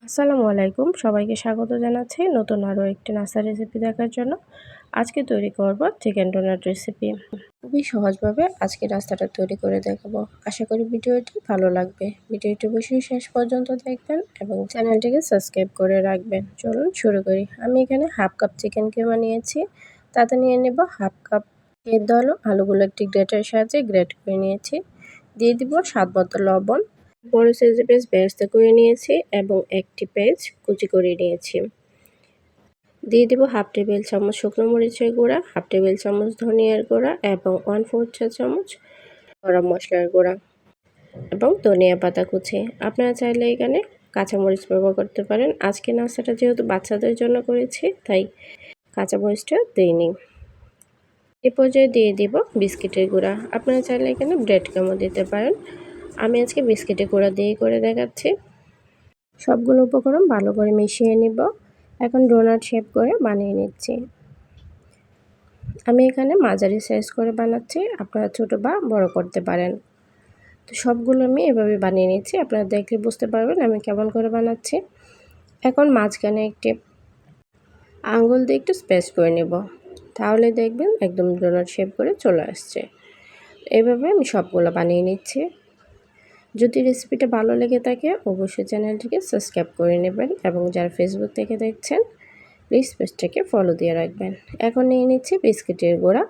আসসালামু আলাইকুম, সবাইকে স্বাগত জানাচ্ছি নতুন আরও একটি নাস্তা রেসিপি দেখার জন্য। আজকে তৈরি করব চিকেন ডোনাট রেসিপি। খুবই সহজভাবে আজকে নাস্তাটা তৈরি করে দেখাবো। আশা করি ভিডিওটি ভালো লাগবে। ভিডিওটি অবশ্যই শেষ পর্যন্ত দেখবেন এবং চ্যানেলটিকে সাবস্ক্রাইব করে রাখবেন। চলুন শুরু করি। আমি এখানে হাফ কাপ চিকেন কিমা নিয়েছি, তাতে নিয়ে নেব হাফ কাপ সেদ্ধ আলুগুলো একটি গ্রেটারের সাহায্যে গ্রেট করে নিয়েছি। দিয়ে দিব স্বাদ মতো লবণ, বড় সাইজের পেঁয়াজ বেরেস্তা করে নিয়েছি এবং একটি পেঁয়াজ কুচি করে নিয়েছি। দিয়ে দিব হাফ টেবিল চামচ শুকনো মরিচের গুঁড়া, হাফ টেবিল চামচ ধনিয়ার গুঁড়া এবং 1/4 চা চামচ গরম মশলার গুঁড়া এবং ধনিয়া পাতা কুচি। আপনারা চাইলে এখানে কাঁচামরিচ ব্যবহার করতে পারেন। আজকে নাস্তাটা যেহেতু বাচ্চাদের জন্য করেছি তাই কাঁচামরিচটা দিইনি। এই পর্যায়ে দিয়ে দিব বিস্কিটের গুঁড়া। আপনারা চাইলে এখানে ব্রেড ক্রামও দিতে পারেন। আমি আজকে বিস্কিটের গুঁড়া দিয়ে করে দেখাচ্ছি। সবগুলো উপকরণ ভালো করে মিশিয়ে নিব। এখন ডোনাট শেপ করে বানিয়ে নিচ্ছি। আমি এখানে মাঝারি সাইজ করে বানাচ্ছি, আপনারা ছোট বা বড় করতে পারেন। তো সবগুলো আমি এভাবে বানিয়ে নিচ্ছি, আপনারা দেখলে বুঝতে পারবেন আমি কেমন করে বানাচ্ছি। এখন মাঝখানে একটি আঙ্গুল দিয়ে একটু স্পেস করে নেব, তাহলে দেখবেন একদম ডোনাট শেপ করে চলে আসছে। এভাবে আমি সবগুলো বানিয়ে নিচ্ছি। যদি রেসিপিটা ভালো লেগে থাকে অবশ্যই চ্যানেলটিকে সাবস্ক্রাইব করে নেবেন এবং যারা ফেসবুক থেকে দেখছেন প্লিজ পেজটাকে ফলো দিয়ে রাখবেন। এখন নিয়ে নিচ্ছি বিস্কিটের গুঁড়া।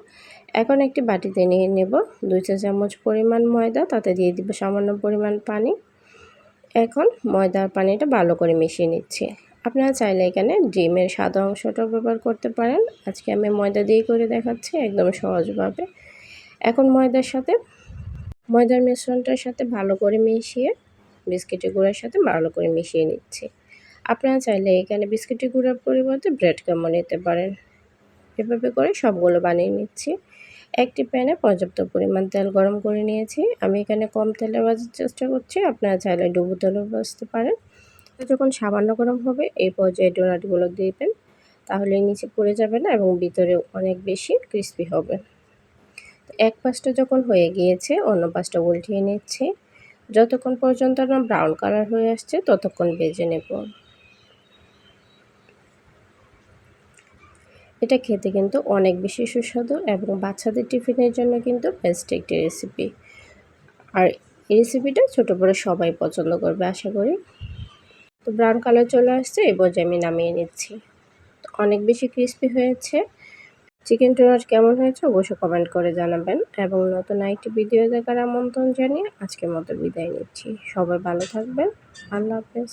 এখন একটি বাটিতে নিয়ে নেব 2 চা চামচ পরিমাণ ময়দা, তাতে দিয়ে দিব সামান্য পরিমাণ পানি। এখন ময়দার পানিটা ভালো করে মিশিয়ে নিচ্ছি। আপনারা চাইলে এখানে ডিমের সাদা অংশটাও ব্যবহার করতে পারেন। আজকে আমি ময়দা দিয়ে করে দেখাচ্ছি একদম সহজভাবে। এখন ময়দার মিশ্রণটার সাথে ভালো করে মিশিয়ে বিস্কিটের গুঁড়ার সাথে ভালো করে মিশিয়ে নিচ্ছি। আপনারা চাইলে এখানে বিস্কিটের গুঁড়ার পরিবর্তে ব্রেড ক্রামও নিতে পারেন। এভাবে করে সবগুলো বানিয়ে নিচ্ছি। একটি প্যানে পর্যাপ্ত পরিমাণ তেল গরম করে নিয়েছি। আমি এখানে কম তেলে ভাজার চেষ্টা করছি, আপনারা চাইলে ডুবো তেলেও ভাজতে পারেন। যখন সামান্য গরম হবে এই পর্যায়ে ডোনাটগুলো দিবেন, তাহলে নিচে পড়ে যাবে না এবং ভিতরে অনেক বেশি ক্রিস্পি হবে। এক পাশটা যখন হয়ে গিয়েছে অন্য পাশটা উল্টিয়ে নিচ্ছি। যতক্ষণ পর্যন্ত না ব্রাউন কালার হয়ে আসছে ততক্ষণ ভেজে নেব। এটা খেতে কিন্তু অনেক বেশি সুস্বাদু এবং বাচ্চাদের টিফিনের জন্য কিন্তু বেস্ট একটি রেসিপি। আর এই রেসিপিটা ছোটো বড়ো সবাই পছন্দ করবে আশা করি। তো ব্রাউন কালার চলে আসছে, এই পর্যায়ে আমি নামিয়ে নিচ্ছি। অনেক বেশি ক্রিস্পি হয়েছে। চিকেন ডোনাট কেমন হয়েছে অবশ্যই কমেন্ট করে জানাবেন এবং নতুন আরেকটি ভিডিও দেখার আমন্ত্রণ জানিয়ে আজকের মতো বিদায় নিচ্ছি। সবাই ভালো থাকবেন। আল্লাহ হাফেজ।